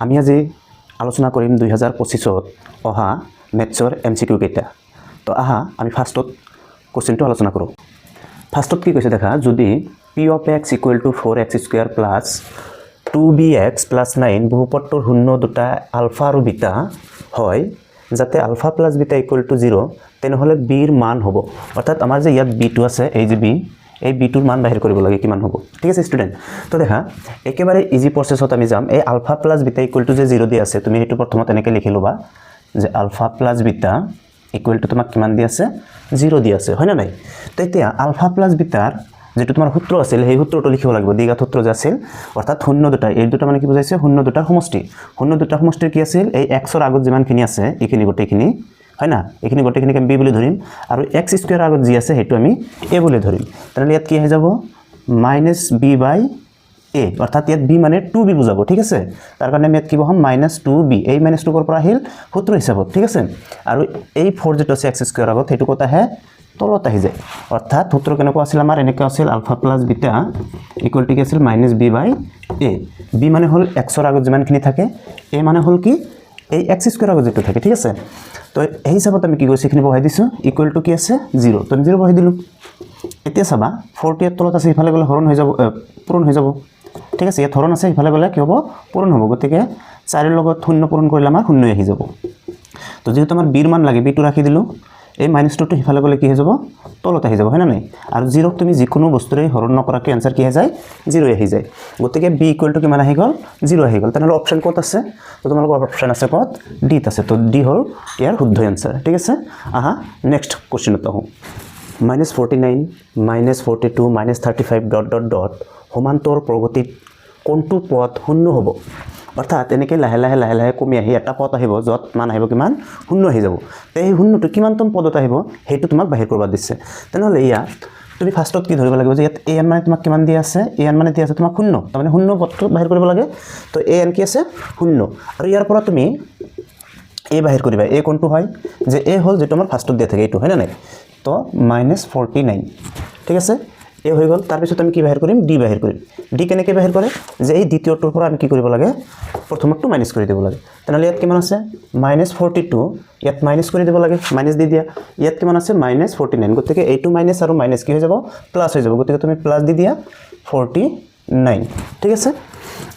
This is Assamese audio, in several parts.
আমি আজি আলোচনা কৰিম 2025ত অহা মেথছৰ এমচিকিউ কেইটা। তো আহা আমি ফাৰ্ষ্টত কোশ্চেনটো আলোচনা কৰোঁ। ফাৰ্ষ্টত কি কৈছে দেখা, যদি p of x equal to 4x square plus 2bx plus 9 বহুপদটোৰ শূন্য দুটা আলফা আৰু বিটা হয়, যাতে alpha plus beta equal to 0, তেনেহ'লে বিৰ মান হ'ব। অৰ্থাৎ আমাৰ যে ইয়াত বিটো আছে, এই যে বি, এই বিটোৰ মান বাহিৰ কৰিব লাগে কিমান হ'ব। ঠিক আছে ষ্টুডেণ্ট, তো দেখা একেবাৰে ইজি প্ৰচেছত আমি যাম। এই alpha plus beta equal to যে 0 দি আছে, তুমি সেইটো প্ৰথমত এনেকৈ লিখি ল'বা যে alpha plus beta equal to তোমাক কিমান দি আছে, 0 দি আছে, হয় না নাই? তো এতিয়া আলফা প্লাছ বিটাৰ যেটো তোমাৰ সূত্র আছিল, সেই সূত্রটো লিখিব লাগিব। দ্বিঘাত সূত্র যে আছিল, অর্থাৎ শূন্য দুটা, এই দুটা মানে কি বুঝাইছে, শূন্য দুটাৰ সমষ্টি। শূন্য দুটাৰ সমষ্টিৰ কি আছিল, এই এক্সৰ আগত যিমানখিনি আছে এইখিনি গোটেইখিনি, হয় না, এইখিনি গোটেইখিনিক আমি বি বুলি ধৰিম, আৰু এক্স স্কুৱেৰ আগত যি আছে সেইটো আমি এ বুলি ধৰিম। তেনেহ'লে ইয়াত কি হৈ যাব, মাইনাছ বি বাই এ, অর্থাৎ ইয়াত বি মানে 2b বুজাব। ঠিক আছে, তাৰ কাৰণে আমি ইয়াত কি বহাম, মাইনাছ 2b, এই মাইনাছ 2 পৰা আহিল সূত্ৰ হিচাপত। ঠিক আছে, আৰু এই 4 যেটো আছে এক্স স্কুৱেৰ আগত, সেইটো ক'ত আহে, তলত আহি যায়। অৰ্থাৎ সূত্ৰ কেনেকুৱা আছিল আমাৰ, এনেকুৱা আছিল alpha plus beta equal to কি আছিল, minus B by A. B মানে হ'ল এক্সৰ আগত যিমানখিনি থাকে, এ মানে হ'ল কি, এই এক্স স্কুৱেৰ আগত যেটো থাকে। ঠিক আছে, তো এই হিচাপত আমি কি কৰিছোঁ, এইখিনি বহাই দিছোঁ, ইকুৱেল টু কি আছে, 0, তো আমি 0 বহাই দিলোঁ। এতিয়া চাবা 40 ইয়াত তলত আছে, ইফালে গ'লে হৰণ হৈ যাব, পূৰণ হৈ যাব। ঠিক আছে, ইয়াত হৰণ আছে, ইফালে গ'লে কি হ'ব, পূৰণ হ'ব। গতিকে 4ৰ লগত 0 পূৰণ কৰিলে আমাৰ 0 আহি যাব। তো যেহেতু আমাৰ বিৰ মান লাগে, বিটো ৰাখি দিলোঁ, এই মাইনাছ 2টো সিফালে গ'লে কি হৈ যাব, তলত আহি যাব, হয় না নাই? আৰু 0ক তুমি যিকোনো বস্তুৰে হৰণ নকৰাকৈ এনসাৰ কি হৈ যায়, 0 আহি যায়। গতিকে বি ইকুৱেল টু কিমান আহি গ'ল, 0 আহি গ'ল। তেনেহ'লে অপশ্যন ক'ত আছে, তো তোমালোকৰ অপশ্যন আছে ক'ত, ডিত আছে। তো ডি হ'ল ইয়াৰ শুদ্ধ এনসাৰ। ঠিক আছে, আহা নেক্সট কুৱেশ্যনত আহোঁ। -49, -42, -35 ডট ডট ডট সমান্তৰ প্ৰগতিত কোনটো পদ শূন্য হ'ব? অর্থাৎ এনেকৈ লাহে লাহে লাহে লাহে কমি আহি এটা পদ আহিব, য'ত মান আহিব কিমান, 0 আহি যাব। তো এই শূন্যটো কিমানতম পদত আহিব, সেইটো তোমাক বাহিৰ কৰিব দিছে। তেনেহ'লে ইয়াত তুমি ফাৰ্ষ্টত কি ধৰিব লাগিব, যে ইয়াত এ এন মানে তোমাক কিমান দিয়া আছে, এ এন মানে দিয়া আছে তোমাক 0, তাৰমানে 0 পদটো বাহিৰ কৰিব লাগে। তো এ এন কি আছে, 0, আৰু ইয়াৰ পৰা তুমি এ বাহিৰ কৰিবা। এ কোনটো হয়, যে এ হ'ল যেটো আমাৰ ফাৰ্ষ্টত দিয়া থাকে, এইটো হয় না নাই? তো -49, ঠিক আছে, এ হৈ গ'ল। তাৰপিছত আমি কি বাহিৰ কৰিম, ডি বাহিৰ কৰিম। ডি কেনেকৈ বাহিৰ কৰে, যে এই দ্বিতীয়টোৰ পৰা আমি কি কৰিব লাগে, প্ৰথমটো মাইনাছ কৰি দিব লাগে। তেনেহ'লে ইয়াত কিমান আছে, -42, ইয়াত মাইনাছ কৰি দিব লাগে, মাইনাছ দি দিয়া। ইয়াত কিমান আছে, -49, গতিকে এইটো মাইনাছ আৰু মাইনাছ কি হৈ যাব, প্লাছ হৈ যাব। গতিকে তুমি প্লাছ দি দিয়া 49। ঠিক আছে,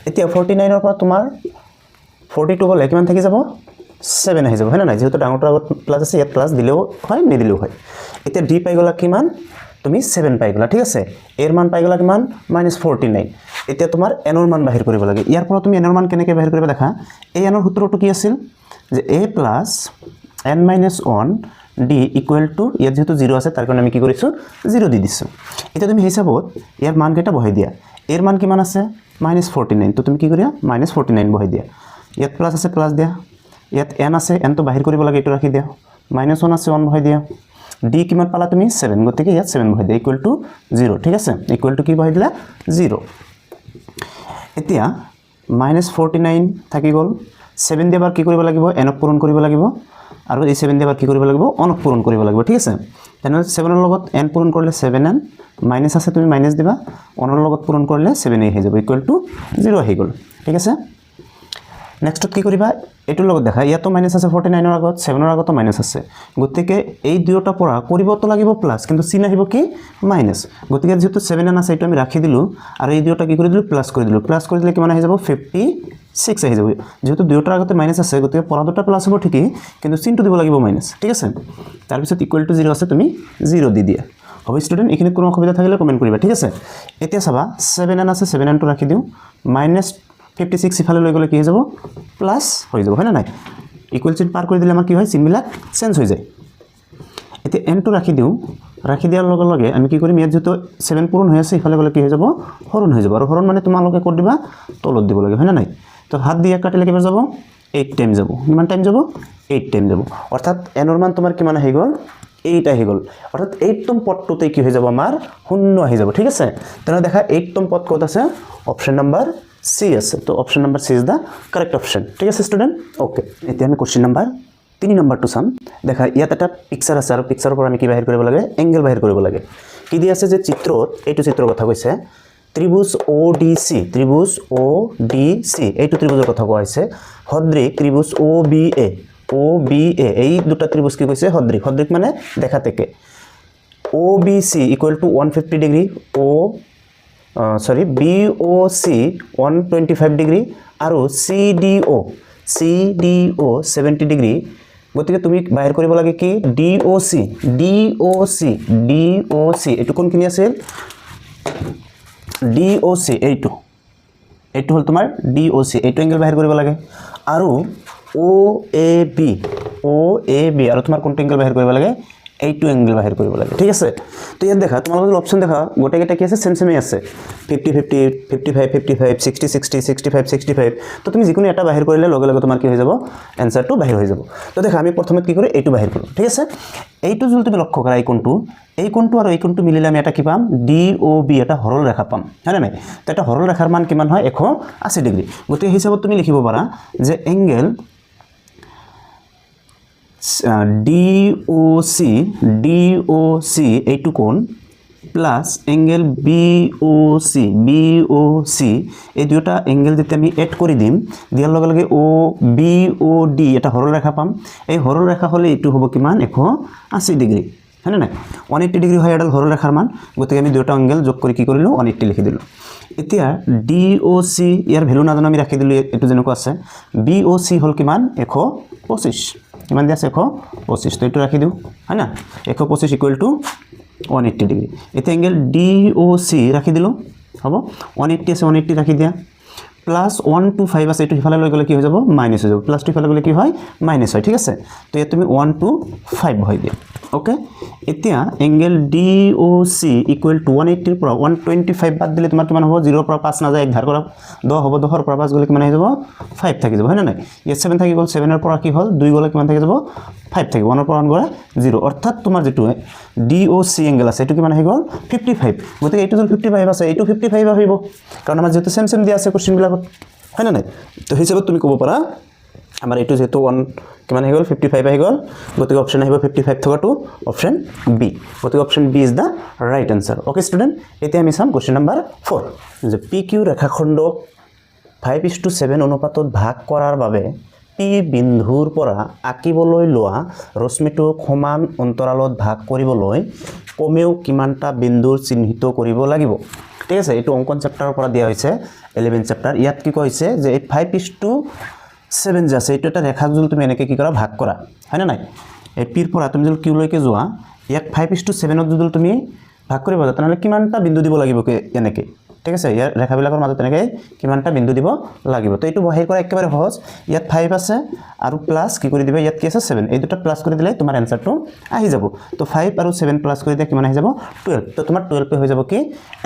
এতিয়া 49ৰ পৰা তোমাৰ 42 গ'লে কিমান থাকি যাব, 7 আহি যাব, হয় না নাই? যেহেতু ডাঙৰটোৰ আগত প্লাছ আছে, ইয়াত প্লাছ দিলেও হয়, নিদিলেও হয়। এতিয়া ডি পাই গ'লা কিমান, তুমি 7 পাই গ'লা। ঠিক আছে, এৰ মান পাই গ'লা কিমান, -49। এতিয়া তোমাৰ এনৰ মান বাহিৰ কৰিব লাগে। ইয়াৰ পৰা তুমি এনৰ মান কেনেকৈ বাহিৰ কৰিবা দেখা, এই এনৰ সূত্ৰটো কি আছিল, যে a plus n minus 1 D equal to, ইয়াত যেহেতু 0 আছে তাৰ কাৰণে আমি কি কৰিছোঁ, 0 দি দিছোঁ। এতিয়া তুমি হিচাপত ইয়াৰ মানকেইটা বহাই দিয়া। এৰ মান কিমান আছে, -49, তো তুমি কি কৰিবা, -49 বহাই দিয়া। ইয়াত প্লাছ আছে, প্লাছ দিয়া। ইয়াত n আছে, nটো বাহিৰ কৰিব লাগে, এইটো ৰাখি দিয়া। -1 আছে, 1 বহাই দিয়া। ডি কিমান পালা তুমি, 7, গতিকে ইয়াত 7 বহাই দিয়া, ইকুৱেল টু 0। ঠিক আছে, ইকুৱেল টু কি বহাই দিলা, 0। এতিয়া -49 থাকি গ'ল, 7 দিয়ে এবাৰ কি কৰিব লাগিব, এনক পূৰণ কৰিব লাগিব, আৰু এই 7 দিয়ে এবাৰ কি কৰিব লাগিব, অনক পূৰণ কৰিব লাগিব। ঠিক আছে, তেনেহ'লে 7ৰ লগত n পূৰণ কৰিলে 7n, মাইনাছ আছে তুমি মাইনাছ দিবা, 1ৰ লগত পূৰণ কৰিলে 7a আহি যাব, ইকুৱেল টু 0 আহি গ'ল। ঠিক আছে, নেক্সটত কি কৰিবা, এইটোৰ লগত দেখা, ইয়াতো মাইনাছ আছে, 49ৰ আগত, 7ৰ আগতো মাইনাছ আছে। গতিকে এই দুয়োটাৰ পৰা কৰিবতো লাগিব প্লাছ, কিন্তু চিন আহিব কি, মাইনাছ। গতিকে যেহেতু 7n আছে, এইটো আমি ৰাখি দিলোঁ, আৰু এই দুয়োটা কি কৰি দিলোঁ, প্লাছ কৰি দিলোঁ। প্লাছ কৰি দিলে কিমান আহি যাব, 56 আহি যাব। যেহেতু দুয়োটাৰ আগতে মাইনাছ আছে, গতিকে পৰা দুটা প্লাছ হ'ব ঠিকেই, কিন্তু চিনটো দিব লাগিব মাইনাছ। ঠিক আছে, তাৰপিছত ইকুৱেল টু 0 আছে, তুমি 0 দি দিয়া। হ'ব ষ্টুডেণ্ট, এইখিনিত কোনো অসুবিধা থাকিলে কমেণ্ট কৰিবা। ঠিক আছে, এতিয়া চাবা 7n আছে, 7nটো ৰাখি দিওঁ, -56 ইফালে লৈ গ'লে কি হৈ যাব, প্লাছ হৈ যাব, হয় না নাই? ইকুৱেল চিন পাৰ কৰি দিলে আমাৰ কি হয়, চিনবিলাক চেঞ্জ হৈ যায়। এতিয়া এনটো ৰাখি দিওঁ, ৰাখি দিয়াৰ লগে লগে আমি কি কৰিম, ইয়াত যেহেতু 7 পূৰণ হৈ আছে, ইফালে গ'লে কি হৈ যাব, হৰণ হৈ যাব। আৰু হৰণ মানে তোমালোকে ক'ত দিবা, তলত দিব লাগে, হয় না নাই? তো হাত দিয়ে কাটিলে কিমান যাব, 8 টাইম যাব। কিমান টাইম যাব, 8 টাইম যাব। অৰ্থাৎ এনৰ মান তোমাৰ কিমান আহি গ'ল, 8 আহি গ'ল। অৰ্থাৎ 8তম পদটোতে কি হৈ যাব, আমাৰ 0 আহি যাব। ঠিক আছে, তেনেহ'লে দেখা 8তম পদ ক'ত আছে, অপশ্যন নাম্বাৰ সি আছে। তো option number C is the correct option. ঠিক আছে ষ্টুডেণ্ট, ওকে। এতিয়া আমি কুৱেশ্যন নাম্বাৰ 3 নম্বৰটো চাম। দেখা ইয়াত এটা পিকচাৰ আছে, আৰু পিকচাৰৰ পৰা আমি কি বাহিৰ কৰিব লাগে, এংগেল বাহিৰ কৰিব লাগে। কি দি আছে, যে চিত্ৰত, এইটো চিত্ৰৰ কথা কৈছে, ত্ৰিভুজ ODC ত্ৰিভুজ ODC এইটো ত্ৰিভুজৰ কথা কোৱা হৈছে সদৃশ ত্রিভুজ OBA এই দুটা ত্রিভুজ কি কৈছে সদৃশ সদৃশ মানে দেখা থেকে OBC equal to 150 degree BOC 125 degree আৰু CDO 70 degree গতিকে তুমি বাহিৰ কৰিব লাগে কি DOC এইটো কোনখিনি আছিল DOC এইটো হল তোমাৰ DOC এইটো এংগেল বাহিৰ কৰিব লাগে আৰু OAB আৰু তোমাৰ কোনটো এংগেল বাহিৰ কৰিব লাগে এইটো এংগেল বাহিৰ কৰিব লাগে ঠিক আছে তো ইয়াত দেখা তোমালোকৰ অপচন দেখা গোটেইটা কি আছে সেমই আছে 50 50 55 55 60 60 65 65 তো তুমি যিকোনো এটা বাহিৰ কৰিলে লগে লগে তোমাৰ কি হৈ যাব এনসাৰটো বাহিৰ হৈ যাব তো দেখা আমি প্ৰথমে কি কৰি এইটো বাহিৰ কৰো ঠিক আছে এইটো যদি তুমি লক্ষ্য কৰা এই কোণটো আৰু এই কোণটো মিলিলে আমি এটা কি পাম DOB এটা সৰল ৰেখা পাম হয়নে নাই তো এটা সৰল ৰেখাৰ মান কিমান হয় 180 ডিগ্ৰী গতিকে হিচাপত তুমি লিখিব পাৰা যে এংগেল DOC এইটো কোণ প্লাস এংগেল BOC এই দুটা এংগেল যেটা আমি এড কৰি দিম দিয়াৰ লগে লগে OBOD এটা সৰল ৰেখা পাম এই সৰল ৰেখা হলে এইটো হ'ব কিমান 180 ডিগ্ৰী হয়নে নাই 180 ডিগ্ৰী হয় এডাল সৰল ৰেখাৰ মান গতিকে আমি দুটা এংগেল যোগ কৰি কি কৰিলো 180 লিখি দিলো এতিয়া DOC ইয়াৰ ভ্যালু নাজানো আমি ৰাখি দিলো এটো যেনেকৈ আছে BOC হল কিমান 125 কিমান দিয়া আছে 125 তো এটো ৰাখি দিও হয় না 125 ইকুৱেল টু 180 ডিগ্ৰী এটা এংগেল DOC ৰাখি দিলো হ'ব 180 আছে 180 ৰাখি দিয়া প্লাস 125 আছে এটো হিফালে লৈ গলে কি হৈ যাব মাইনাস হৈ যাব প্লাস টু হিফালে গলে কি হয় মাইনাস হয় ঠিক আছে তো ইয়াত তুমি 125 হৈ দিয়া ওকে এতিয়া এংগেল DOC ইকুৱেল টু 180 ৰ পৰা 125 বাদ দিলে তোমাৰ কিমান হ'ব 0 ৰ পৰা 5 না যায় এক ধাৰ কৰা 10 হ'ব 10 ৰ পৰা 5 গলে কিমান হৈ যাব 5 থাকি যাব হয় না নাই ইয়াত 7 থাকি গল 7 ৰ পৰা কি হল 2 গলে কিমান থাকি যাব 5 থাকি 1 ৰ পৰা 1 গলে 0 অৰ্থাৎ তোমাৰ যেটো DOC এংগেল আছে এটো কিমান হৈ গল 55 গতিকে এইটো যদি 55 আছে এইটো 55 আহিব কাৰণ আমাৰ যেটো সেম দিয়া আছে কোশ্চেন বিলাকত হয় না নাই তো হিচাপত তুমি ক'ব পাৰা আমাৰ এইটো যেটো 1 কিমান হৈ গল 55 হৈ গল গতিকে অপচন আহিব 55 থকাটো অপচন বি গতিকে option B is the right answer okay student এতিয়া আমি চাম কোশ্চেন নাম্বাৰ 4 যে PQ ৰেখাখণ্ড 5:7 অনুপাতত ভাগ কৰাৰ বাবে P বিন্দুৰ পৰা আঁকিবলৈ লোৱা ৰশ্মিটোক সমান অন্তৰালত ভাগ কৰিবলৈ কমেও কিমানটা বিন্দুৰ চিহ্নিত কৰিব লাগিব ঠিক আছে এইটো অঙ্কন চ্যাপ্টাৰৰ পৰা দিয়া হৈছে 11 চ্যাপ্টাৰ ইয়াত কি কৈছে যে 5:7 আছে এইটো এটা ৰেখা যদি তুমি এনেকৈ কি কৰা ভাগ কৰা হয় না নাই এই পিৰ পৰা তুমি যদি কিউ লৈকে যোৱা ইয়াক 5:7 যদি তুমি ভাগ কৰিব যা তেনেহলে কিমানটা বিন্দু দিব লাগিব এনেকৈ ঠিক আছে ইয়াৰ ৰেখাবিলাকৰ মাজত এনেকৈ কিমানটা বিন্দু দিব লাগিব তো এইটো বহাই কৰা একেবাৰে সহজ ইয়াত 5 আছে আৰু প্লাস কি কৰি দিবা ইয়াত কি আছে 7 এই দুটা প্লাস কৰি দিলে তোমাৰ এনসাৰটো আহি যাব তো 5 আৰু 7 প্লাস কৰি দিলে কিমান আহি যাব 12 তো তোমাৰ 12 পে হৈ যাব কি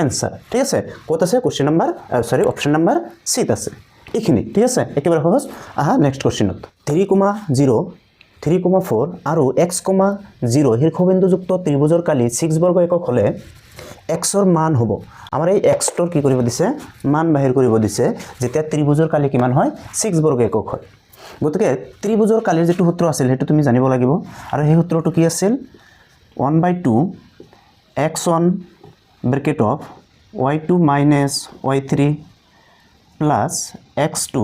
এনসাৰ ঠিক আছে কত আছে কোশ্চেন নাম্বাৰ সৰি অপশন নাম্বাৰ সি আছে এইখিনি ঠিক আছে একেবাৰে সহজ আহা নেক্সট কোশ্চেনত 3,0 3,4 আৰু x,0 শীৰ্ষবিন্দুযুক্ত ত্ৰিভুজৰ কালি 6 বৰ্গ একক হলে x ৰ মান হ'ব আমাৰ এই x ৰ কি কৰিব দিছে মান বাহিৰ কৰিব দিছে যেতিয়া ত্ৰিভুজৰ কালি কিমান হয় 6 বৰ্গ একক হয় গতিকে ত্ৰিভুজৰ কালিৰ যেটো সূত্ৰ আছিল হেতু তুমি জানিব লাগিব আৰু সেই সূত্ৰটো কি আছিল 1/2 x1 bracket of y2 minus y3 plus x2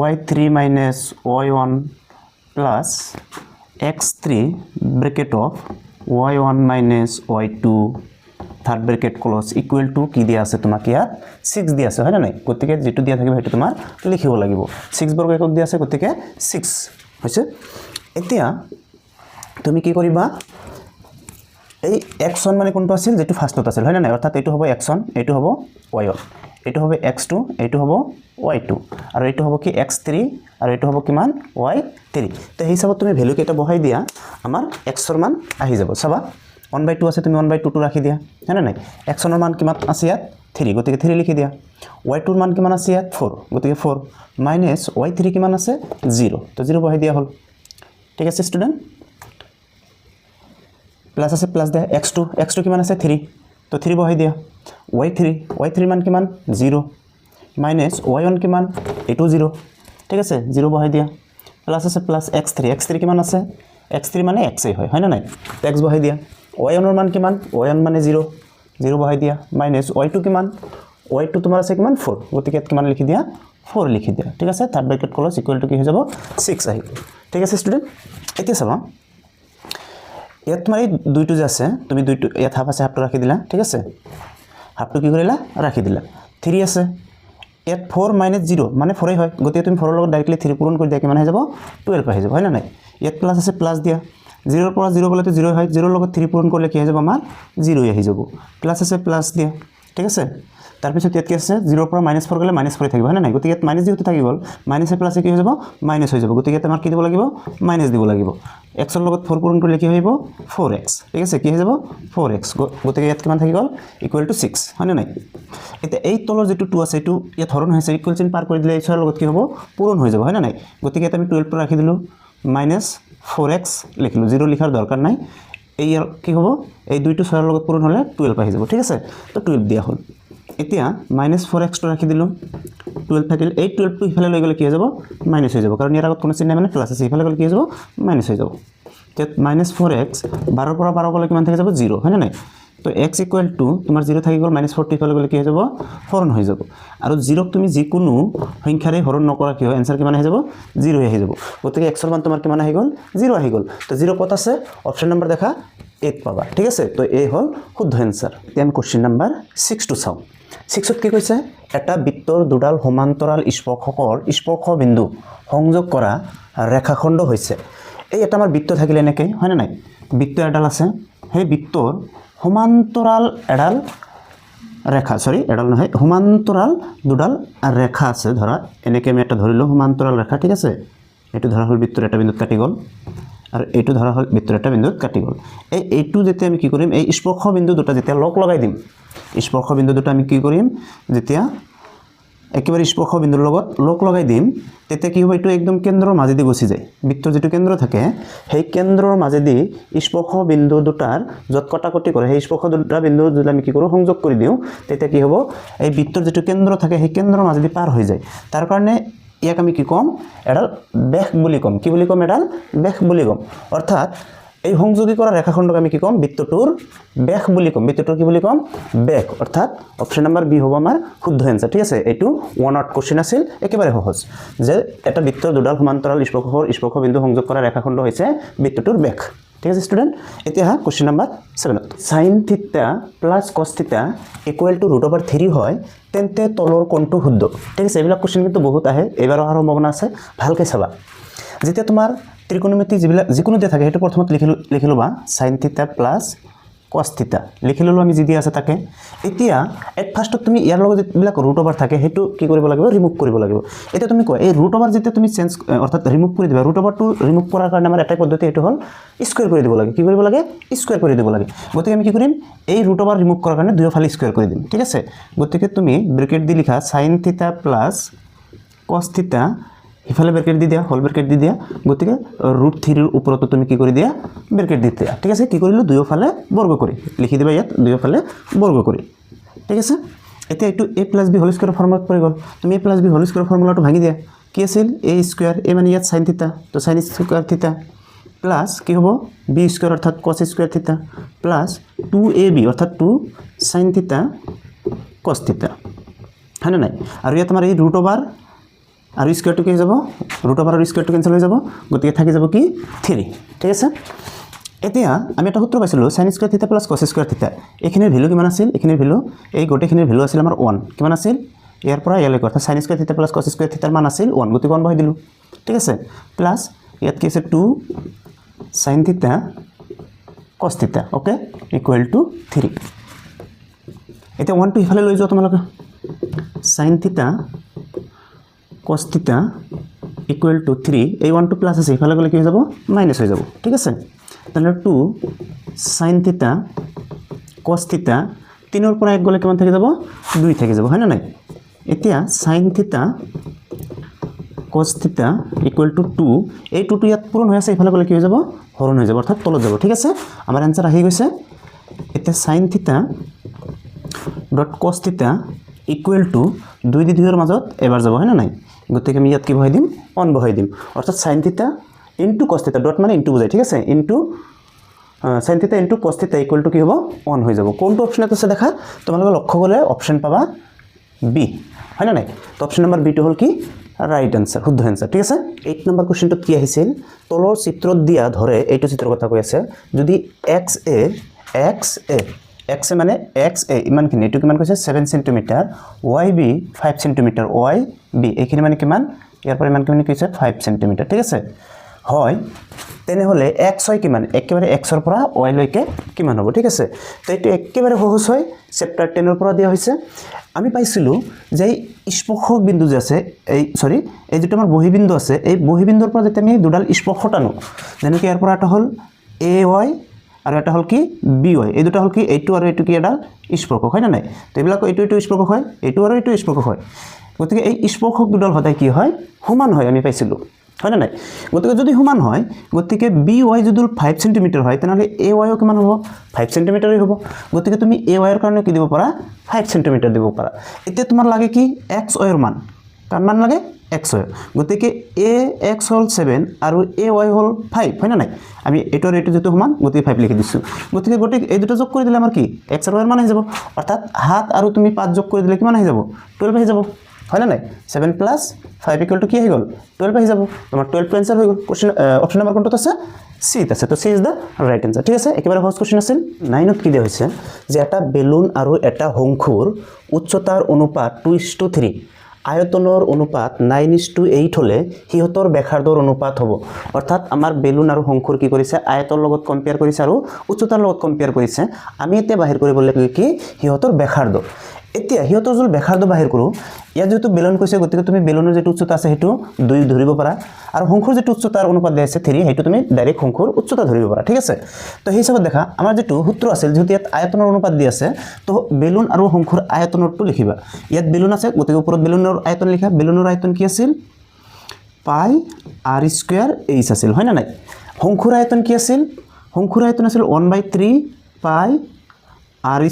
y3 minus y1 plus x3 bracket of y1 minus y2 third bracket close equal to কি দিয়া আছে তোমাক ইয়াত 6 দিয়া আছে হয় না নাই গতিকে যেটো দিয়া থাকিব হেতু তোমাৰ লিখিব লাগিব 6 বৰ্গ একক দিয়া আছে গতিকে 6 হৈছে এতিয়া তুমি কি কৰিবা এই x1 মানে কোনটো আছিল যেটো ফাৰ্ষ্টত আছিল হয় না নাই অৰ্থাৎ এটো হ'ব x1 এটো হ'ব y1 এটো হ'ব x2 এটো হ'ব y2 আৰু এটো হ'ব কি x3 আৰু এটো হ'ব কিমান y3 তো এই হিচাপত তুমি ভ্যালু কেটা বহাই দিয়া আমাৰ x ৰ মান আহি যাব চাবা 1/2 আছে তুমি 1/2 টো ৰাখি দিয়া হয় না নাই x ৰ মান কিমান আছে ইয়াত 3 গতিকে 3 লিখি দিয়া y2 ৰ মান কিমান আছে ইয়াত 4 গতিকে 4 মাইনাস y3 কিমান আছে 0 তো 0 বহাই দিয়া হল ঠিক আছে স্টুডেন্ট প্লাস আছে প্লাস দে x2 কিমান আছে 3 তো 3 বহাই দিয়া y3 মান কিমান 0 মাইনাস y1 কিমান এটো 0 ঠিক আছে 0 বহাই দিয়া প্লাস আছে প্লাস x3 কিমান আছে x3 মানে x হয় না নাই x বহাই দিয়া y1 ৰ মান কিমান y1 মানে 0 0 বহাই দিয়া মাইনাছ y2 কিমান y2 তোমাৰ আছে কিমান 4 গতিকে ইয়াত কিমান লিখি দিয়া 4 লিখি দিয়া ঠিক আছে third bracket clause equal to কি হৈ যাব 6 আহিব ঠিক আছে ষ্টুডেন্ট এতিয়া চাবা ইয়াত তোমাৰ এই দুইটো যে আছে তুমি দুইটো ইয়াত হাফ আছে হাফটো ৰাখি দিলা ঠিক আছে হাফটো কি কৰিলা ৰাখি দিলা 3 আছে ইয়াত 4 - 0 মানে 4 হয় গতিকে তুমি 4 ৰ লগত ডাইৰেক্টলি 3 পূৰণ কৰি দিয়া কিমান হৈ যাব 12 আহি যাব হয় না নাই ইয়াত প্লাস আছে প্লাস দিয়া 0 ৰ পৰা 0 বলে তো 0 হয় 0 ৰ লগত 3 পূৰণ কৰিলে কি হৈ যাব আমাৰ 0 আহি যাব প্লাস আছে প্লাস দিয়া ঠিক আছে তাৰ পিছত ইয়াত কি আছে 0 ৰ পৰা -4 গলে -4 থাকিব হয় না নাই গতিকে ইয়াত মাইনাস যেহেতু থাকি গল মাইনাসে প্লাসে কি হৈ যাব মাইনাস হৈ যাব গতিকে ইয়াত আমাৰ কি দিব লাগিব মাইনাস দিব লাগিব x ৰ লগত 4 পূৰণ কৰিলে কি হ'ব 4x ঠিক আছে কি হৈ যাব 4x গতিকে ইয়াত কিমান থাকি গল ইকুৱেল টু 6 হয় না নাই এতিয়া এই তলৰ যেটো 2 আছে এটো ইয়াত হৰণ হৈছে ইকুৱেল চিন পাৰ কৰি দিলে এই 6 ৰ লগত কি হ'ব পূৰণ হৈ যাব হয় না নাই গতিকে ইয়াত আমি 12 টো ৰাখি দিলো -4x লিখিলো 0 লিখাৰ দৰকাৰ নাই এই কি হ'ব এই দুইটো 6 ৰ লগত পূৰণ হলে 12 আহি যাব ঠিক আছে তো 12 দিয়া হল এতিয়া -4x টো ৰাখি দিলো 12 থাকিল এই 12 টো ইফালে লৈ গলে কি হৈ যাব মাইনাস হৈ যাব কাৰণ ইয়াৰ আগত কোনো চিহ্ন নাই মানে প্লাস আছে ইফালে গলে কি হৈ যাব মাইনাস হৈ যাব তে -4x 12 পৰা 12 গলে কিমান থাকি যাব 0 হয় না নাই তো x ইকুৱেল টু তোমাৰ 0 থাকি গল -4 টো ইফালে গলে কি হৈ যাব হৰণ হৈ যাব আৰু 0 ক তুমি যিকোনো সংখ্যাৰে হৰণ নকৰা কি হয় आंसर কিমান আহি যাব 0 আহি যাব গতিকে x ৰ মান তোমাৰ কিমান আহি গল 0 আহি গল তো 0 কত আছে অপচন নম্বৰ দেখা 8 পাবা ঠিক আছে তো এই হল শুদ্ধ आंसर এতিয়া আমি কোশ্চেন নম্বৰ 6 টো চাও 6ত কি কৈছে এটা বৃত্তৰ দুডাল সমান্তৰাল স্পৰ্শকৰ স্পৰ্শ বিন্দু সংযোগ কৰা ৰেখাখণ্ড হৈছে এই এটা আমাৰ বৃত্ত থাকিলে নেকি হয় না নাই বৃত্ত এডাল আছে সেই বৃত্তৰ সমান্তৰাল এডাল ৰেখা এডাল নহয় সমান্তৰাল দুডাল ৰেখা আছে ধৰা এনেকে আমি এটা ধৰিলো সমান্তৰাল ৰেখা ঠিক আছে এটো ধৰা হল বৃত্তৰ এটা বিন্দুত কাটি গল আৰু এটো ধৰা হল বৃত্তৰ এটা বিন্দুত কাটি গল এইটো যেতিয়া আমি কি কৰিম এই স্পৰ্শ বিন্দু দুটা যেতিয়া লগ লগাই দিম স্পৰ্শ বিন্দু দুটা আমি কি কৰিম যেতিয়া একেবাৰে স্পৰ্শ বিন্দুৰ লগত লগ লগাই দিম তেতিয়া কি হ'ব এটো একদম কেন্দ্ৰৰ মাজেদি গুচি যায় বৃত্তৰ যেটো কেন্দ্ৰ থাকে সেই কেন্দ্ৰৰ মাজেদি স্পৰ্শ বিন্দু দুটাৰ যত কটাকটি কৰে সেই স্পৰ্শ দুটা বিন্দু যদি আমি কি কৰো সংযোগ কৰি দিও তেতিয়া কি হ'ব এই বৃত্তৰ যেটো কেন্দ্ৰ থাকে সেই কেন্দ্ৰৰ মাজেদি পাৰ হৈ যায় তাৰ কাৰণে ইয়াক আমি কি কম এডাল বেখ বুলি কম কি বুলি কম এডাল বেখ বুলি কম অৰ্থাৎ এই সংযোগী কৰা ৰেখাখণ্ডক আমি কি কম বৃত্তটোৰ বেখ বুলি কম বৃত্তটোৰ কি বুলি কম বেখ অৰ্থাৎ অপচন নম্বৰ বি হ'ব আমাৰ শুদ্ধ आंसर ঠিক আছে এটো ওয়ান আউট কোশ্চেন আছিল একেবাৰে সহজ যে এটা বৃত্তৰ দুডাল সমান্তৰাল স্পৰ্শ বিন্দু সংযোগ কৰা ৰেখাখণ্ড হৈছে বৃত্তটোৰ বেখ ঠিক আছে স্টুডেন্ট এতিয়া কোশ্চেন নম্বৰ 7 sin θ + cos θ = √3 হয় তেন্তে তলৰ কোণটো শুদ্ধ ঠিক আছে এইবিলাক কোশ্চেন কিন্তু বহুত আহে এবাৰৰ সম্ভাৱনা আছে ভালকৈ চাবা যেতিয়া তোমাৰ ত্ৰিকোণমিতি যিকোনো দিয়া থাকে হেতু প্ৰথমত লিখিলবা sin θ + cos θ লিখিললো আমি যি দিয়া আছে তাকে এতিয়া এট ফাৰ্ষ্টত তুমি ইয়াৰ লগত যিবিলাক √ওভাৰ থাকে হেতু কি কৰিব লাগিব ৰিমুভ কৰিব লাগিব এটা তুমি কয় এই √ওভাৰ যেতিয়া তুমি চেঞ্জ অৰ্থাৎ ৰিমুভ কৰি দিবা √ওভাৰটো ৰিমুভ কৰাৰ কাৰণে আমাৰ এটা পদ্ধতি এটো হল স্কয়াৰ কৰি দিব লাগে কি কৰিব লাগে স্কয়াৰ কৰি দিব লাগে গতিকে আমি কি কৰিম এই √ওভাৰ ৰিমুভ কৰাৰ কাৰণে দুয়োফালে স্কয়াৰ কৰি দিম ঠিক আছে গতিকে তুমি ব্ৰেকেট দি লিখা sin θ + cos θ ইফালে ব্ৰেকেট দি দিয়া হোল ব্ৰেকেট দি দিয়া গতিকে √3 ৰ ওপৰত তুমি কি কৰি দিয়া ব্ৰেকেট দি দিয়া ঠিক আছে কি কৰিলো দুয়োফালে বৰ্গ কৰি লিখি দিবা ইয়াত দুয়োফালে বৰ্গ কৰি ঠিক আছে এতিয়া এটো a + b হোল স্কয়াৰ ফৰ্মুলাত পৰি গল তুমি a + b হোল স্কয়াৰ ফৰ্মুলাটো ভাঙি দিয়া কি আছিল a স্কয়াৰ a মানে ইয়াত sin θ তো sin স্কয়াৰ θ প্লাস কি হ'ব b স্কয়াৰ অৰ্থাৎ cos স্কয়াৰ θ প্লাস 2ab অৰ্থাৎ 2 sin θ cos θ হয়নে নাই আৰু ইয়াত আমাৰ এই √ওভাৰ আৰু স্কয়াৰটো কি হৈ যাব √ওভাৰ আৰু স্কয়াৰটো কেনসেল হৈ যাব গতিকে থাকি যাব কি 3 ঠিক আছে এতিয়া আমি এটা সূত্ৰ পাইছিলো sin স্কয়াৰ θ + cos স্কয়াৰ θ এখিনিৰ ভ্যালু কিমান আছিল এখিনিৰ ভ্যালু এই গোটেইখিনিৰ ভ্যালু আছিল আমাৰ 1 কিমান আছিল ইয়াৰ পৰা ইয়ালৈ অৰ্থাৎ sin স্কয়াৰ θ + cos স্কয়াৰ θ মান আছিল 1 গতিকে 1 বহাই দিলো ঠিক আছে প্লাস ইয়াত কি আছে 2 sin θ cos θ okay equal to 3 এতিয়া 1 টো ইফালে লৈ যোৱা তোমালোকে sin θ cos θ = 3 এই 1 টো প্লাস আছে ইফালে গলে কি হৈ যাব মাইনাস হৈ যাব ঠিক আছে তাহলে 2 sin θ cos θ 3 ৰ পৰা 1 গলে কিমান থাকি যাব 2 থাকি যাব হয় না নাই এতিয়া sin θ cos θ = 2 এই 2 টো ইয়াত পূৰণ হৈ আছে ইফালে গলে কি হৈ যাব হৰণ হৈ যাব অৰ্থাৎ তলত যাব ঠিক আছে আমাৰ आंसर আহি গৈছে এতিয়া sin θ cos θ = 2 দি 2 ৰ মাজত এবাৰ যাব হয় না নাই গতিকে আমি ইয়াত কি বহাই দিম 1 বহাই দিম অৰ্থাৎ sin θ * cos θ ডট মানে ইনটু বুজাই ঠিক আছে into sin θ into cos θ equal to কি হ'ব 1 হৈ যাব কোনটো অপচনত আছে দেখা তোমালোকে লক্ষ্য কৰিলে অপচন পাবা বি হয় না নাই তো অপচন নাম্বার বি টো হল কি রাইট আনসার শুদ্ধ আনসার ঠিক আছে 8 নম্বৰ কোশ্চেনটো কি আহিছিল তলৰ চিত্ৰত দিয়া ধৰে এইটো চিত্ৰৰ কথা কৈ আছে যদি x a মানে x a ইমানখিনি এটো কিমান কৈছে 7 semi y b 5 semi y b এইখিনি মানে কিমান ইয়াৰ পৰা ইমান কিমান কৈছে 5 সেমি ঠিক আছে হয় তেনেহলে x হয় কিমান একেবাৰে x ৰ পৰা y লৈকে কিমান হ'ব ঠিক আছে তো এটো একেবাৰে সহজ হয় চেপ্টাৰ 10 ৰ পৰা দিয়া হৈছে আমি পাইছিলো যে স্পৰ্শক বিন্দু যে আছে এই সৰি এই যেটো আমাৰ বহি বিন্দু আছে এই বহি বিন্দুৰ পৰা যেতে আমি দুডাল স্পৰ্শ টানো যেনেকৈ ইয়াৰ পৰা এটা হল ay আৰু এটা হল কি by এই দুটা হল কি এইটো আৰু এইটো কি এডাল স্পৰ্শক হয় না নাই তো এবিলাক এইটো স্পৰ্শক হয় এইটো আৰু এইটো স্পৰ্শক হয় গতিকে এই স্পৰ্শক দুডাল হদাই কি হয় সমান হয় আমি পাইছিলো হয় না নাই গতিকে যদি সমান হয় গতিকে by যদি 5 সেমি হয় তেনহলে ay ও কিমান হ'ব 5 সেমি হ'ব গতিকে তুমি ay ৰ কাৰণে কি দিব পাৰা 5 সেমি দিব পাৰা এতিয়া তোমাৰ লাগে কি x ৰ মান কাৰ মান লাগে x হয় গতিকে ax হল 7 আৰু ay হল 5 হয় না নাই আমি এটো আর এটো যেটো সমান গতিকে 5 লিখি দিছো গতিকে এই দুটো যোগ কৰি দিলে আমাৰ কি x আৰু y ৰ মান আহি যাব অৰ্থাৎ 7 আৰু তুমি 5 যোগ কৰি দিলে কিমান আহি যাব 12 আহি যাব হয় না নাই 7 প্লাস 5 ইকুয়াল টু কি হই গল 12 আহি যাব তোমার 12 আনসার হই গল কোশ্চেন অপশন নাম্বার কোনটো আছে সি আছে তো সি ইজ দা রাইট আনসার ঠিক আছে একেবারে সহজ কোশ্চেন আছে 9 ত কি দেয়া হইছে যে এটা বেলুন আৰু এটা শঙ্কুৰ উচ্চতাৰ অনুপাত 2:3 আয়তনৰ অনুপাত 9:8 হলে হিহতৰ ব্যাসাৰ্ধৰ অনুপাত হ'ব অৰ্থাৎ আমাৰ বেলুন আৰু শঙ্কুৰ কি কৰিছে আয়তৰ লগত কম্পেয়াৰ কৰিছে আৰু উচ্চতাৰ লগত কম্পেয়াৰ কৰিছে আমি এতিয়া বাহিৰ কৰিব লাগে কি হিহতৰ ব্যাসাৰ্ধ এতিয়া হিহতৰ জল ব্যাসাৰ্ধ বাহিৰ কৰো ইয়া যেটো বেলুন কৈছে গতিকে তুমি বেলুনৰ যেটো উচ্চতা আছে হেতু 2 ধৰিব পাৰা আৰু শঙ্কুৰ যেটো উচ্চতাৰ অনুপাত দিয়া আছে 3 হেতু তুমি ডাইৰেক্ট শঙ্কুৰ উচ্চতা ধৰিব পাৰা ঠিক আছে তো এই হিচাপত দেখা আমাৰ যেটো সূত্ৰ আছিল যেটো ইয়াত আয়তনৰ অনুপাত দিয়া আছে তো বেলুন আৰু শঙ্কুৰ আয়তনৰটো লিখিবা ইয়াত বেলুন আছে গতিকে ওপৰত বেলুনৰ আয়তন লিখা বেলুনৰ আয়তন কি আছিল পাই r স্কয়াৰ h আছিল হয় না নাই শঙ্কুৰ আয়তন কি আছিল শঙ্কুৰ আয়তন আছিল 1/3 পাই r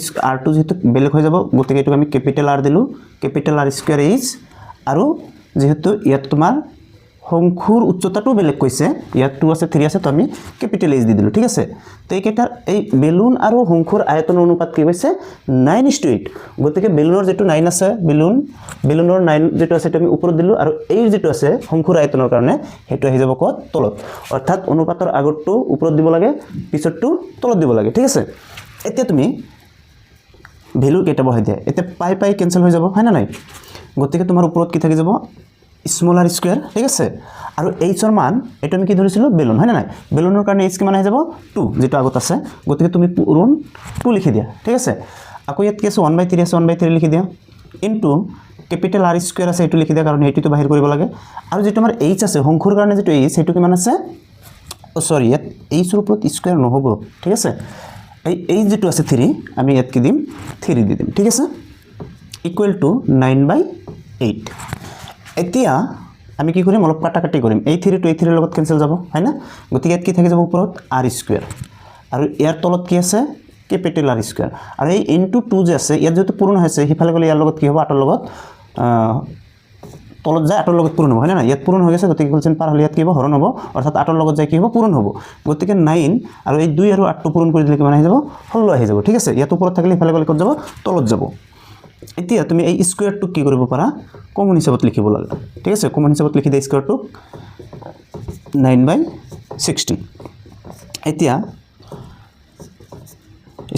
টু যেহেতু বেলেগ হৈ যাব গতিকে এটো আমি ক্যাপিটাল r দিলু ক্যাপিটাল r স্কয়ার h আৰু যেহেতু ইয়াত তোমাৰ শঙ্কুৰ উচ্চতাটো বেলেগ কৈছে ইয়াত 2 আছে 3 আছে তো আমি ক্যাপিটাল h দি দিলু ঠিক আছে তো এইকেটাৰ এই বেলুন আৰু শঙ্কুৰ আয়তনৰ অনুপাত কি হৈছে 9:8 গতিকে বেলুনৰ যেটো 9 আছে বেলুনৰ 9 যেটো আছে আমি ওপৰত দিলু আৰু এই যেটো আছে শঙ্কুৰ আয়তনৰ কাৰণে হেতু আহি যাব কত তলত অৰ্থাৎ অনুপাতৰ আগৰটো ওপৰত দিব লাগে পিছৰটো তলত দিব লাগে ঠিক আছে এতিয়া তুমি ভ্যালু কেটা বহাই দিয়া এতে পাই ক্যান্সেল হৈ যাব হয় না নাই গতিকে তোমাৰ ওপৰত কি থাকি যাব স্মল r স্কয়াৰ ঠিক আছে আৰু h ৰ মান এটো আমি কি ধৰিছিলো বেলুন হয় না নাই বেলুনৰ কাৰণে h কিমান আহি যাব 2 যেটো আগত আছে গতিকে তুমি পূৰণ 2 লিখি দিয়া ঠিক আছে আকৌ ইয়াত কি আছে 1/3 আছে 1/3 লিখি দিয়া ইনটু ক্যাপিটাল r স্কয়াৰ আছে এটো লিখি দিয়া কাৰণ এটো বাহিৰ কৰিব লাগে আৰু যেটো আমাৰ h আছে শঙ্কুৰ কাৰণে যেটো h হেতু কিমান আছে ও সৰি ইয়াত h ৰ ওপৰত স্কয়াৰ নহব ঠিক আছে এই যেটো আছে 3 আমি ইয়াত কি দিম 3 দি দিম ঠিক আছে ইকুয়াল টু 9/8 এতিয়া আমি কি কৰিম অলপ কাটাকাটি কৰিম এই 3 টু এই 3 লগত ক্যান্সেল যাব হয় না গতিকে ইয়াত কি থাকি যাব ওপৰত r স্কয়াৰ আৰু ইয়াৰ তলত কি আছে ক্যাপিটাল r স্কয়াৰ আৰু এই ইনটু 2 যে আছে ইয়াত যেটো পূৰণ হৈছে হিফালে গলে ইয়াৰ লগত কি হ'ব 8 ৰ লগত তলত যায় 8 ৰ লগত পূৰণ হ'ব হয় না ইয়াত পূৰণ হৈ গৈছে গতিকে কোলচেন পাৰ হলে ইয়াত কি হ'ব হৰণ হ'ব অৰ্থাৎ 8 ৰ লগত যায় কি হ'ব পূৰণ হ'ব গতিকে 9 আৰু এই 2 আৰু 8 টো পূৰণ কৰি দিলে কিমান আহি যাব 16 আহি যাব ঠিক আছে ইয়াত ওপৰত থাকিলে ইফালে গলে কত যাব তলত যাব এতিয়া তুমি এই স্কয়াৰটো কি কৰিব পাৰা কমন হিচাপত লিখিব লাগে ঠিক আছে কমন হিচাপত লিখি দিয়া স্কয়াৰটো 9/16 এতিয়া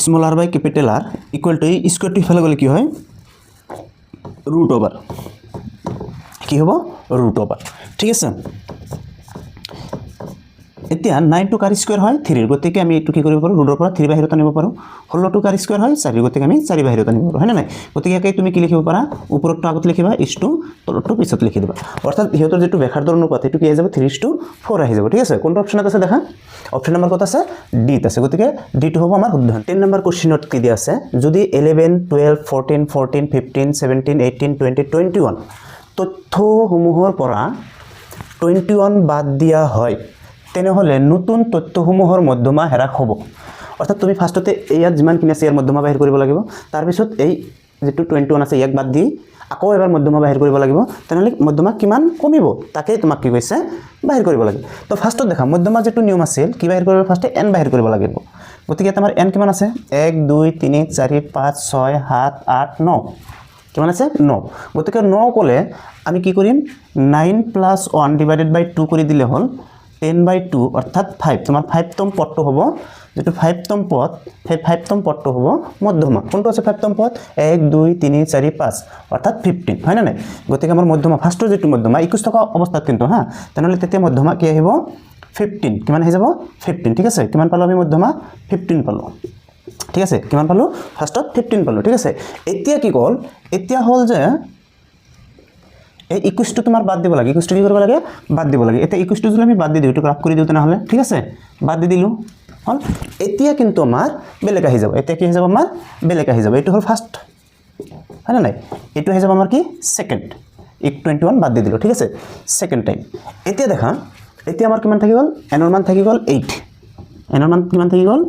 small r by capital r equal to এই স্কয়াৰটো ইফালে গলে কি হয় ৰুট ওভাৰ কি হ'ব ৰুট ওভাৰ ঠিক আছে এতিয়া 9 টু r স্কয়াৰ হয় 3 গতিকে আমি এটো কি কৰিব পাৰো ৰুটৰ পৰা 3 বাহিৰত আনিব পাৰো 16 টু r স্কয়াৰ হয় 4 গতিকে আমি 4 বাহিৰত আনিব পাৰো হয় না নাই গতিকে একে তুমি কি লিখিব পাৰা ওপৰটো আগত লিখিবা ইছটো তলটো পিছত লিখি দিবা অৰ্থাৎ ইহতৰ যেটো ব্যাসাৰ্ধৰ অনুপাত এটো কি আহি যাব 3:4 আহি যাব ঠিক আছে কোনটো অপচনত আছে দেখা অপচন নম্বৰ কত আছে ডি ত আছে গতিকে ডি টো হ'ব আমাৰ শুদ্ধ 10 নম্বৰ কোশ্চেনত কি দিয়া আছে যদি 11 12 14 14 15 17 18 20 21 তথ্যসমূহৰ পৰা 21 বাদ দিয়া হয় তেনেহলে নতুন তথ্যসমূহৰ মধ্যমা হ্ৰাস হ'ব অৰ্থাৎ তুমি ফাৰ্ষ্টতে ইয়াত যিমান কিনে আছে ইয়াৰ মধ্যমা বাহিৰ কৰিব লাগিব তাৰ পিছত এই যেটো 21 আছে ইয়াক বাদ দি আকৌ এবাৰ মধ্যমা বাহিৰ কৰিব লাগিব তেনেহলে মধ্যমা কিমান কমিব তাকে তোমাক কি কৈছে বাহিৰ কৰিব লাগিব তো ফাৰ্ষ্টত দেখা মধ্যমা যেটো নিয়ম আছিল কি বাহিৰ কৰিব ফাৰ্ষ্টে n বাহিৰ কৰিব লাগিব গতিকে আমাৰ n কিমান আছে 1 2 3 4 5 6 7 8 9 কিমান আছে 9 গতিকে 9 ক'লে আমি কি কৰিম 9 + 1 / 2 কৰি দিলে হ'ল 10/2 অৰ্থাৎ 5 তোমাৰ 5তম পদটো হ'ব যেটো 5তম পদ সেই 5তম পদটো হ'ব মধ্যমা কোনটো আছে 5তম পদ 1 2 3 4 5 অৰ্থাৎ 15 হয় না নাই গতিকে আমাৰ মধ্যমা ফাৰ্ষ্টৰ যেটো মধ্যমা 21 থকা অৱস্থাত কিন্তু হা তেনেহলে তেতিয়া মধ্যমা কি আহিব 15 কিমান হৈ যাব 15 ঠিক আছে কিমান পালো আমি মধ্যমা 15 পালো ঠিক আছে কিমান পালো ফাৰ্ষ্টত 15 পালো ঠিক আছে এতিয়া কি কল এতিয়া হল যে এই 21 টো তোমাৰ বাদ দিব লাগে 21 টো কি কৰিব লাগে বাদ দিব লাগে এটা 21 টো যদি আমি বাদ দি দিও এটো গ্ৰাফ কৰি দিও তেনেহলে ঠিক আছে বাদ দি দিলু হল এতিয়া কিন্তু আমাৰ বেলেগ আহি যাব এতিয়া কি হৈ যাব আমাৰ বেলেগ আহি যাব এটো হল ফাৰ্ষ্ট হয় না নাই এটো হৈ যাব আমাৰ কি সেকেন্ড 21 বাদ দি দিলো ঠিক আছে সেকেন্ড টাইম এতিয়া দেখা এতিয়া আমাৰ কিমান থাকি গল n ৰ মান থাকি গল 8 n ৰ মান কিমান থাকি গল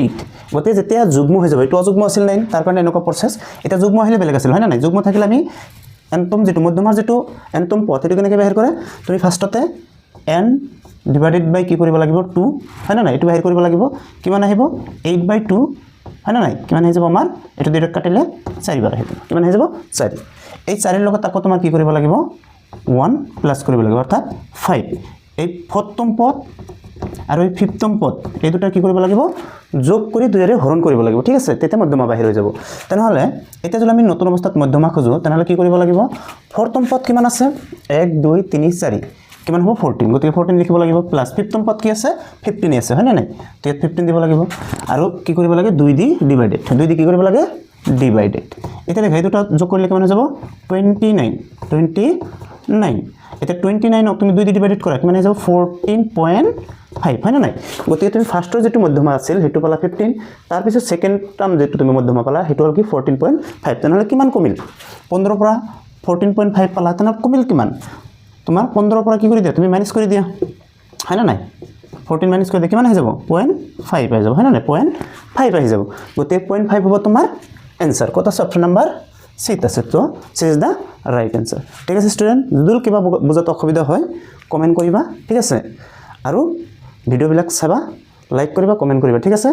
8 গতে যেতিয়া যুগ্ম হৈ যাব এটো অযুগ্ম আছিল নাই তাৰ কাৰণে এনেকুৱা প্ৰসেস এটা যুগ্ম আহিলে বেলেগ আছিল হয় না নাই যুগ্ম থাকিলে আমি এনতম যেটো মধ্যমাৰ যেটো এনতম পদ এটো কেনেকৈ বাহিৰ কৰে তুমি ফাৰ্ষ্টতে n ডিভাইডেড বাই কি কৰিব লাগিব 2 হয় না নাই এটো বাহিৰ কৰিব লাগিব কিমান আহিব 8/2 হয় না নাই কিমান হৈ যাব আমাৰ এটো দুইটা কাটিলে 4 বাৰ আহিব কিমান হৈ যাব 4 এই 4 ৰ লগত আকৌ তোমাৰ কি কৰিব লাগিব 1 প্লাস কৰিব লাগিব অৰ্থাৎ 5 এই ফৰ্থম পদ আৰু এই ফিফথম পদ এই দুটা কি কৰিব লাগিব যোগ কৰি দুইৰে হৰণ কৰিব লাগিব ঠিক আছে তেতিয়া মধ্যমা বাহিৰ হৈ যাব তেনেহলে এটা যদি আমি নতুন অৱস্থাত মধ্যমা খোজো তেনেহলে কি কৰিব লাগিব ফৰ্থম পদ কিমান আছে 1 2 3 4 কিমান হ'ব 14 গতিকে 14 লিখিব লাগিব প্লাস ফিফথম পদ কি আছে 15 আছে হয় না নাই তে 15 দিব লাগিব আৰু কি কৰিব লাগে 2 দি ডিভাইডেড 2 দি কি কৰিব লাগে ডিভাইডেড এটা দেখা এই দুটা যোগ কৰিলে কিমান হৈ যাব 29 এটা 29 ক তুমি 2 দি ডিভাইডেড কৰা কিমান হৈ যাব 14.5 হয় না নাই গতিকে তুমি ফাৰ্ষ্টৰ যেটো মধ্যমা আছিল হেতু পালা 15 তাৰ পিছত সেকেন্ড টাৰ্ম যেটো তুমি মধ্যমা পালা হেতু হল কি 14.5 তেনেহলে কিমান কমিল 15 পৰা 14.5 পালা তেনে কমিল কিমান তোমাৰ 15 পৰা কি কৰি দিয়া তুমি মাইনাস কৰি দিয়া হয় না নাই 14 মাইনাস কৰি দিয়া কিমান হৈ যাব 0.5 হৈ যাব হয় না নাই 0.5 আহি যাব গতে 0.5 হ'ব তোমাৰ आंसर কত আছে অপশন নাম্বার সি আছে তো সি ইজ দা রাইট आंसर ঠিক আছে স্টুডেন্ট যদি কিবা বুজাত অসুবিধা হয় কমেন্ট কৰিবা ঠিক আছে আৰু ভিডিও বিলাক চাবা লাইক কৰিবা কমেন্ট কৰিবা ঠিক আছে